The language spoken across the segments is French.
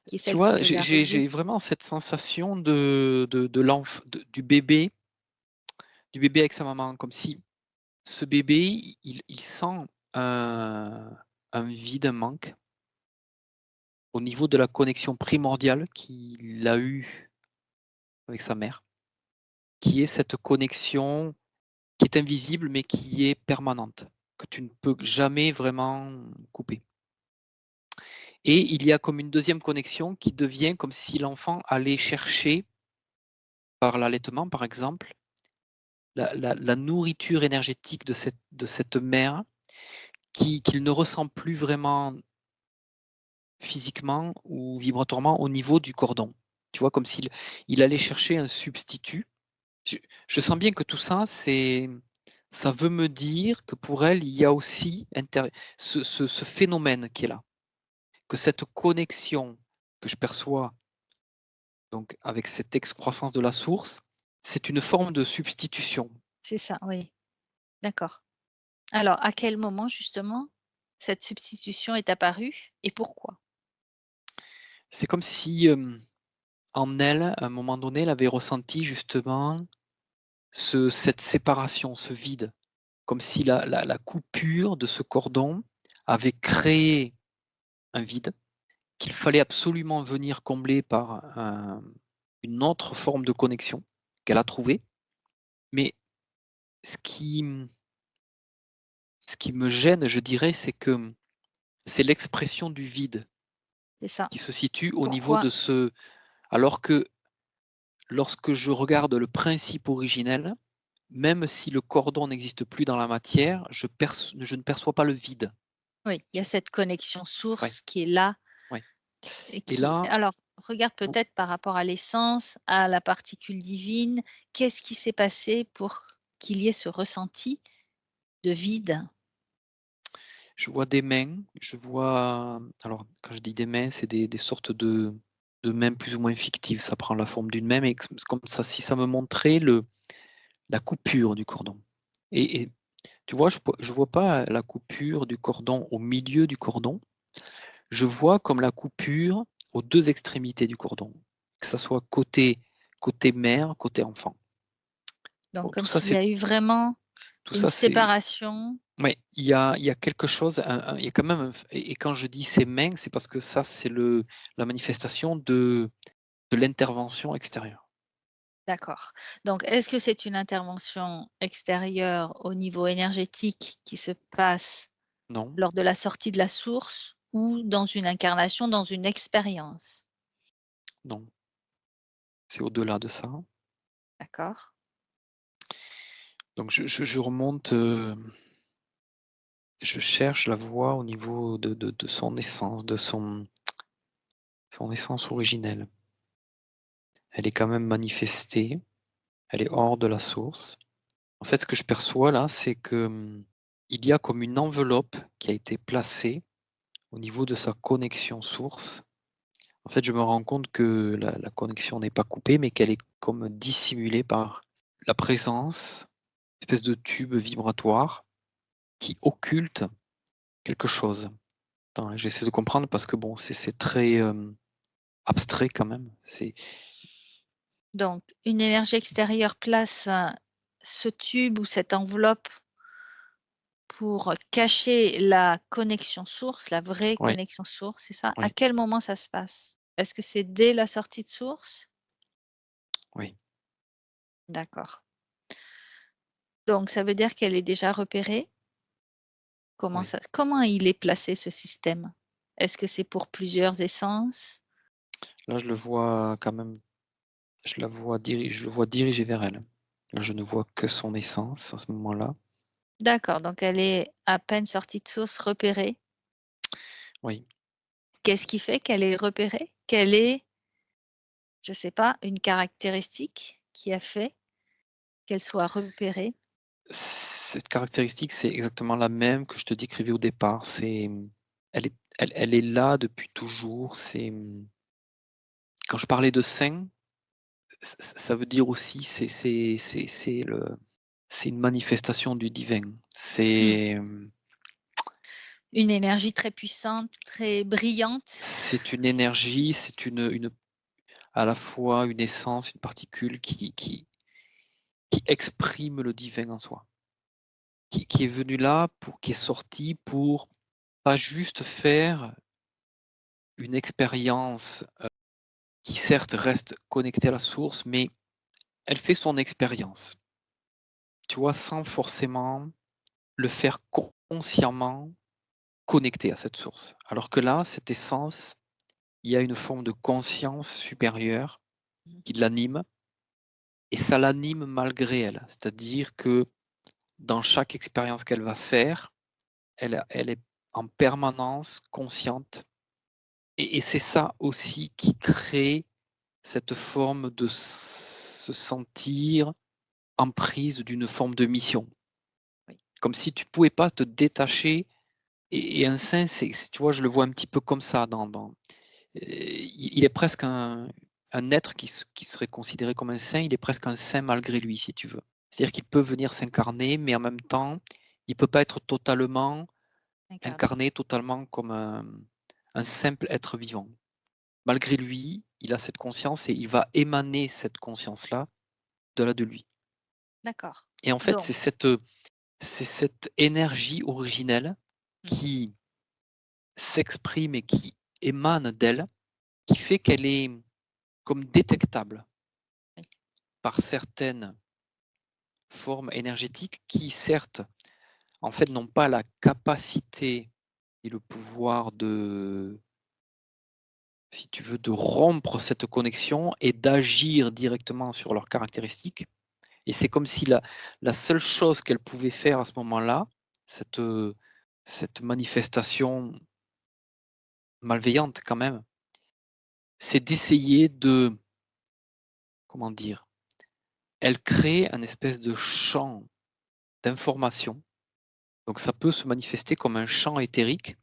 qui est Tu celle qui vois, peut y j'ai arriver. vraiment cette sensation du bébé avec sa maman, comme si ce bébé, il sent un vide, un manque au niveau de la connexion primordiale qu'il a eue avec sa mère, qui est cette connexion qui est invisible, mais qui est permanente, que tu ne peux jamais vraiment couper. Et il y a comme une deuxième connexion qui devient comme si l'enfant allait chercher, par l'allaitement par exemple, la nourriture énergétique de cette mère qu'il ne ressent plus vraiment physiquement ou vibratoirement au niveau du cordon. Tu vois, comme s'il allait chercher un substitut. Je, je sens bien que tout ça, ça veut me dire que pour elle, il y a aussi ce phénomène qui est là, que cette connexion que je perçois donc avec cette excroissance de la source, c'est une forme de substitution. C'est ça, oui, d'accord. Alors, à quel moment justement cette substitution est apparue et pourquoi? C'est comme si en elle, à un moment donné, elle avait ressenti justement cette séparation, ce vide, comme si la coupure de ce cordon avait créé un vide qu'il fallait absolument venir combler par une autre forme de connexion qu'elle a trouvée. Mais ce qui, ce qui me gêne, je dirais, c'est que c'est l'expression du vide C'est ça. qui se situe au niveau Pourquoi de ce... Alors que lorsque je regarde le principe originel, même si le cordon n'existe plus dans la matière, je ne perçois pas le vide. oui, il y a Tu cette connexion Ouais, source qui est là ouais. et Et qui là, alors regarde ou peut-être par rapport à l'essence, à la particule divine, qu'est-ce qui s'est passé pour qu'il y ait ce ressenti de vide? je vois des mains, je vois alors quand je dis des mains, c'est des sortes de mains plus ou moins fictives. Ça prend la forme d'une main, mais c'est comme ça si ça me montrait la coupure du cordon. Et tu vois, je vois pas la coupure du cordon au milieu du cordon, je vois comme la coupure aux 2 extrémités du cordon, que ça soit côté mère, côté enfant. Donc Bon, comme s'il y a eu vraiment tout une ça c'est séparation. ouais, il y a quelque chose, il y a quand même un f et quand je dis ses mains, c'est parce que ça, c'est la manifestation de l'intervention extérieure. D'accord. Donc est-ce que c'est une intervention extérieure au niveau énergétique qui se passe Non, lors de la sortie de la source ou dans une incarnation, dans une expérience? non, c'est au-delà de ça. D'accord. Donc je remonte, je cherche la voie au niveau de son essence, de son essence originelle. Elle est quand même manifestée, elle est hors de la source. En fait, ce que je perçois là, c'est que, il y a comme une enveloppe qui a été placée au niveau de sa connexion source. En fait, je me rends compte que la connexion n'est pas coupée, mais qu'elle est comme dissimulée par la présence, une espèce de tube vibratoire qui occulte quelque chose. Attends, j'essaie de comprendre parce que bon, c'est très, abstrait quand même. Donc une énergie extérieure place, ce tube ou cette enveloppe pour cacher la connexion source, la vraie Ouais, connexion source, c'est ça? À ouais, quel moment ça se passe? Est-ce que c'est dès la sortie de source? oui, D'accord. Donc ça veut dire qu'elle est déjà repérée? oui. Comment il est placé ce système? Est-ce que c'est pour plusieurs essences? Là, je le vois quand même, je le vois dirigé vers elle. Là, je ne vois que son essence à ce moment-là. D'accord, donc elle est à peine sortie de source, repérée. Oui. Qu'est-ce qui fait qu'elle est repérée? Quelle est, je ne sais pas, une caractéristique qui a fait qu'elle soit repérée? Cette caractéristique, c'est exactement la même que je te décrivais au départ. Elle est là depuis toujours. Quand je parlais de saint, ça veut dire aussi c'est une manifestation du divin. Mmh. Une énergie très puissante, très brillante. C'est une énergie, c'est à la fois une essence, une particule qui exprime le divin en soi. Qui est venu là, qui est sorti pour pas juste faire une expérience qui certes reste connectée à la source, mais elle fait son expérience, tu vois, sans forcément le faire consciemment connecté à cette source. Alors que là, cette essence, il y a une forme de conscience supérieure Mmh. qui l'anime et ça l'anime malgré elle. C'est-à-dire que dans chaque expérience qu'elle va faire, elle est en permanence consciente et c'est ça aussi qui crée cette forme de se sentir en prise d'une forme de mission. Oui. Comme si tu pouvais pas te détacher et un saint, tu vois, je le vois un petit peu comme ça il est presque un être qui serait considéré comme un saint, il est presque un saint malgré lui, si tu veux. C'est-à-dire qu'il peut venir s'incarner, mais en même temps, il peut pas être totalement Incarné. incarné, totalement comme un simple être vivant. Malgré lui, il a cette conscience et il va émaner cette conscience-là de là de lui. D'accord. Et en fait, Donc c'est cette énergie originelle mmh. qui s'exprime et qui émane d'elle, qui fait qu'elle est comme détectable Oui. par certaines formes énergétiques qui, certes, en fait, n'ont pas la capacité et le pouvoir si tu veux, de rompre cette connexion et d'agir directement sur leurs caractéristiques. Et c'est comme si la seule chose qu'elle pouvait faire à ce moment-là, cette manifestation malveillante quand même, c'est d'essayer de, comment dire, elle crée un espèce de champ d'information. Donc ça peut se manifester comme un champ éthérique,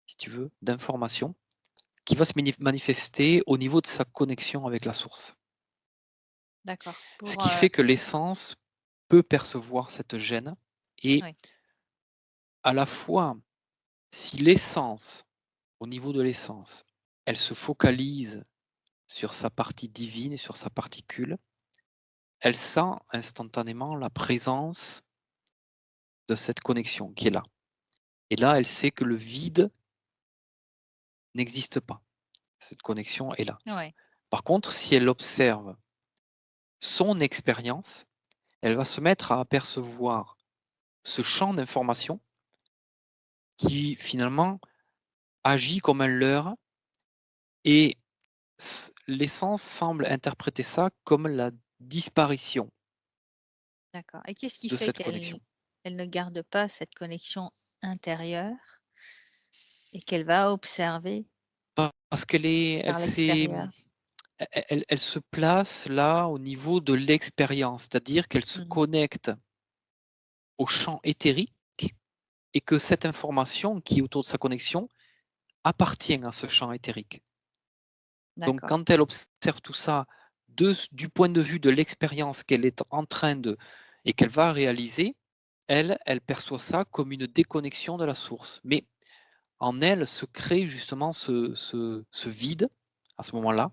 si tu veux, d'information, qui va se manifester au niveau de sa connexion avec la source. D'accord. Ce Pour, qui fait que l'essence peut percevoir cette gêne et oui. à la fois, si l'essence, au niveau de l'essence, elle se focalise sur sa partie divine et sur sa particule, elle sent instantanément la présence de cette connexion qui est là. Et là, elle sait que le vide n'existe pas. Cette connexion est là. Ouais. Par contre, si elle observe son expérience, elle va se mettre à apercevoir ce champ d'information qui finalement agit comme un leurre et l'essence semble interpréter ça comme la disparition D'accord. Et qu'est-ce qui de fait cette qu'elle connexion. ne garde pas cette connexion intérieure et qu'elle va observer Parce qu'elle est, par l'extérieur? elle se place là au niveau de l'expérience, c'est-à-dire qu'elle se Mmh. connecte au champ éthérique et que cette information qui est autour de sa connexion appartient à ce champ éthérique. Donc D'accord. quand elle observe tout ça du point de vue de l'expérience qu'elle est en train de et qu'elle va réaliser, elle perçoit ça comme une déconnexion de la source. Mais en elle se crée justement ce vide à ce moment-là,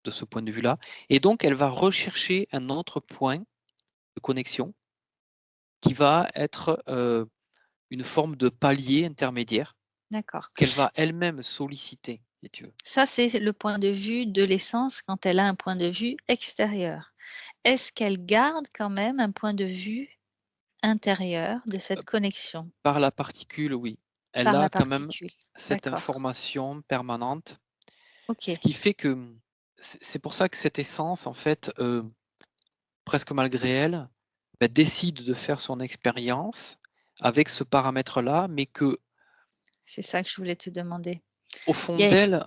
de ce point de vue-là. Et donc, elle va rechercher un autre point de connexion qui va être une forme de palier intermédiaire D'accord. qu'elle va elle-même solliciter, si tu veux. Ça, c'est le point de vue de l'essence quand elle a un point de vue extérieur. Est-ce qu'elle garde quand même un point de vue intérieur de Euh, cette connexion Par la particule, oui. Elle par a la quand même particule? cette D'accord. information permanente, ce OK. qui fait que c'est pour ça que cette essence, en fait, presque malgré elle, bah, décide de faire son expérience avec ce paramètre-là, mais que C'est ça que je voulais te demander. au fond Il y a d'elle,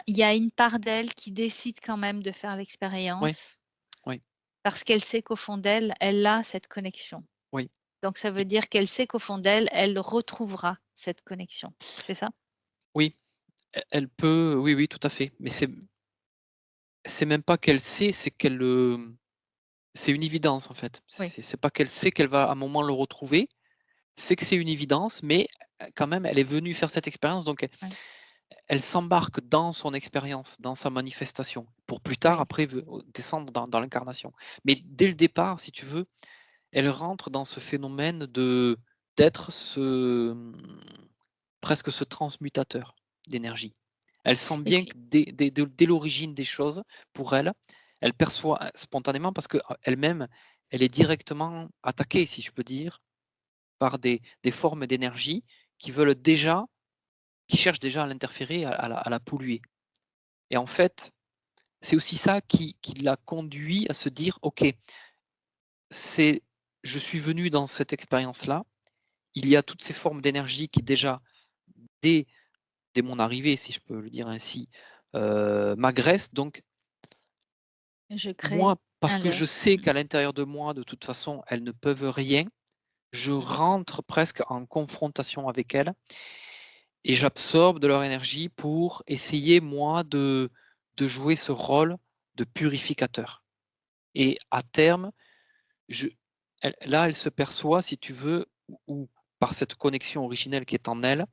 il y a une part d'elle qui décide quand même de faire oui, l'expérience oui, parce qu'elle sait qu'au fond d'elle, elle a cette connexion. oui, Donc ça veut dire qu'elle sait qu'au fond d'elle, elle retrouvera cette connexion. C'est ça? oui, elle peut, oui, oui, tout à fait, mais c'est même pas qu'elle sait, c'est c'est une évidence en fait. Oui. C'est pas qu'elle sait qu'elle va à un moment le retrouver, c'est que c'est une évidence, mais quand même, elle est venue faire cette expérience, donc Ouais. elle s'embarque dans son expérience, dans sa manifestation, pour plus tard, Oui. après, descendre dans l'incarnation. Mais dès le départ, si tu veux, elle rentre dans ce phénomène d'être presque ce transmutateur d'énergie. Elle sent Et bien puis que dès l'origine des choses, pour elle, elle perçoit spontanément parce qu'elle-même, elle est directement attaquée, si je peux dire, par des formes d'énergie qui veulent déjà, qui cherchent déjà à l'interférer, à la polluer. Et en fait, c'est aussi ça qui l'a conduit à se dire, OK, je suis venu dans cette expérience-là, il y a toutes ces formes d'énergie qui déjà, dès mon arrivée, si je peux le dire ainsi, m'agressent. Donc je crée moi, parce un que je lien. sais qu'à l'intérieur de moi, de toute façon, elles ne peuvent rien, je rentre presque en confrontation avec elles et j'absorbe de leur énergie pour essayer, moi, de jouer ce rôle de purificateur. Et à terme, là, elle se perçoit, si tu veux, ou par cette connexion originelle qui est en elle,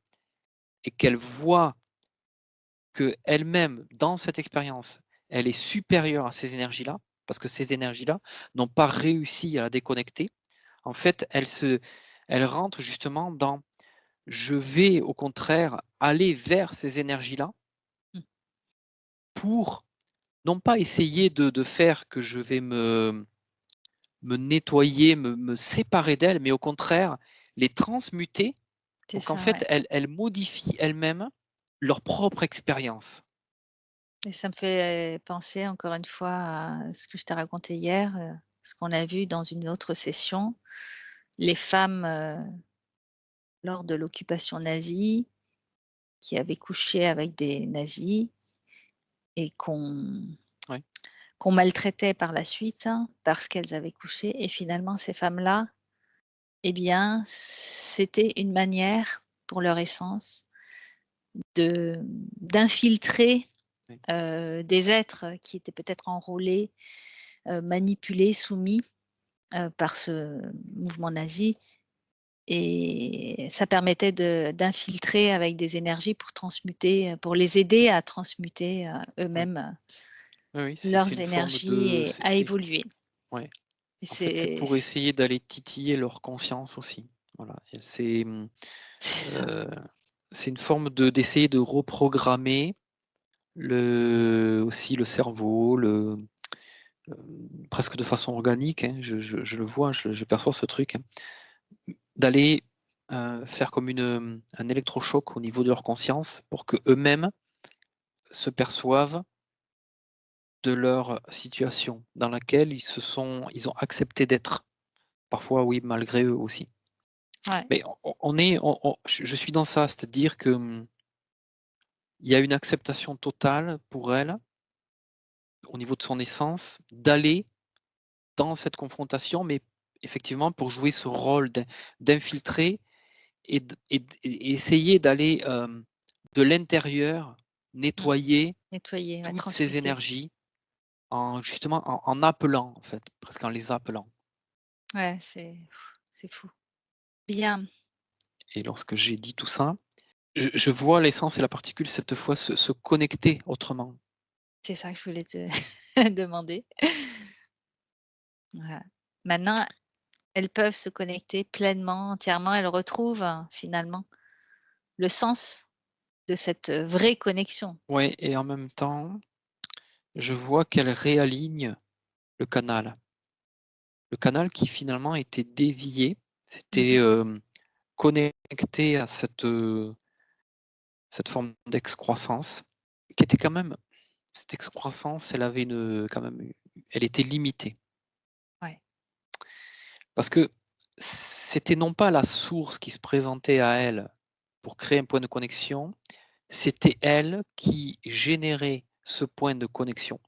et qu'elle voit qu'elle-même, dans cette expérience, elle est supérieure à ces énergies-là, parce que ces énergies-là n'ont pas réussi à la déconnecter. En fait, elle rentre justement dans je vais au contraire aller vers ces énergies-là Mmh. pour non pas essayer de faire que je vais me nettoyer, me séparer d'elles, mais au contraire les transmuter C'est pour qu'en ça, ouais. fait elles modifient elles-mêmes leur propre expérience. Et ça me fait penser encore une fois à ce que je t'ai raconté hier, ce qu'on a vu dans une autre session. Les femmes, lors de l'occupation nazie, qui avaient couché avec des nazis et Ouais, qu'on maltraitait par la suite, hein, parce qu'elles avaient couché et finalement ces femmes-là, eh bien, c'était une manière, pour leur essence, de d'infiltrer, ouais, des êtres qui étaient peut-être enrôlés, manipulés, soumis, par ce mouvement nazi et ça permettait d'infiltrer avec des énergies pour transmuter, pour les aider à transmuter, ouais. eux-mêmes, Oui, oui, c'est leurs une forme énergies de et à évoluer ouais. et En fait, c'est c'est pour essayer d'aller titiller leur conscience aussi. Voilà, et c'est ça. heu, c'est une forme d'essayer de reprogrammer aussi le cerveau, presque de façon organique, hein, je le vois, je perçois ce truc, hein, d'aller, faire comme un électrochoc au niveau de leur conscience pour qu'eux-mêmes se perçoivent de leur situation dans laquelle ils ont accepté d'être. Parfois oui, malgré eux aussi. Ouais, Mais je suis dans ça, c'est-à-dire que, il y a une acceptation totale pour elle, au niveau de son essence, d'aller dans cette confrontation, mais effectivement pour jouer ce rôle d'infiltrer et essayer d'aller, de l'intérieur, mmh, nettoyer nettoyer, ouais, toutes ces transmuter. énergies en justement en appelant, en fait, presque en les appelant. Ouais, c'est fou. Bien, Et lorsque j'ai dit tout ça, je vois l'essence et la particule cette fois se connecter autrement. c'est ça que je voulais te demander. Voilà. Maintenant, elles peuvent se connecter pleinement, entièrement. Elles retrouvent, finalement, le sens de cette, vraie connexion. Ouais, et en même temps, je vois qu'elle réaligne le canal. Le canal qui finalement était dévié, Mmh c'était, mh. connecté à cette forme d'excroissance qui était quand même cette excroissance, elle avait quand même elle était limitée. Ouais. Parce que c'était non pas la source qui se présentait à elle pour créer un point de connexion, c'était elle qui générait ce point de connexion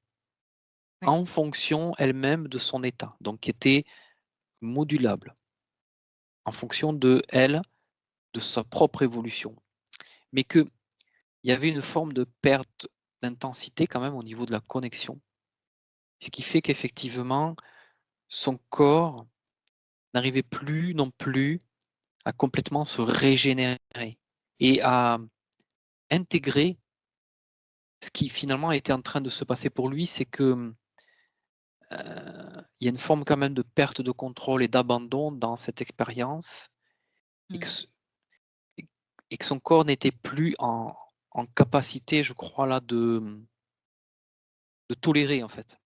Oui. en fonction elle-même de son état, donc qui était modulable en fonction de elle, de sa propre évolution. Mais qu'il y avait une forme de perte d'intensité quand même au niveau de la connexion, ce qui fait qu'effectivement, son corps n'arrivait plus non plus à complètement se régénérer et à intégrer ce qui finalement était en train de se passer pour lui, c'est que il y a une forme quand même de perte de contrôle et d'abandon dans cette expérience et que, Mmh. et que son corps n'était plus en capacité, je crois, là, de tolérer en fait.